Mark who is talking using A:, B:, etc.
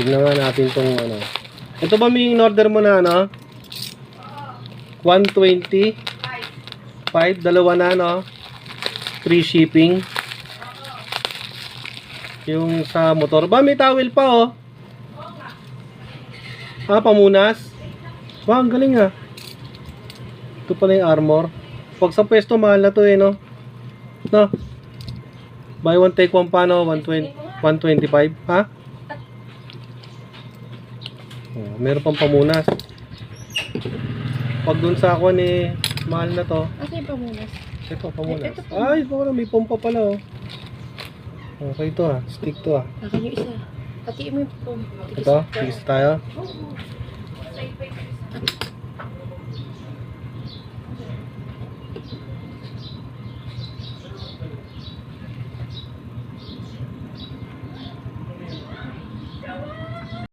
A: Tignan nga natin tong ano. Ito ba may in-order mo na ano? 120. 5, dalawa na no. Free shipping. Yung sa motor. Ba may towel pa oh. Ah, pamunas. Wow, ang galing ah. Ito pala yung armor. Pag sa pwesto, mahal na to eh, no? No? Buy one, take one pa, no? 125, ha? Oh, meron pang pamunas. Pag dun sa ako eh, mahal na to.
B: Asa yung pamunas?
A: Ito, pamunas.
B: Ito,
A: Ay, may pompa pala, oh. Okay to ah. Stick to ah.
B: Akin yung isa. Pati mo yung pum.
A: Ito, tigis tayo.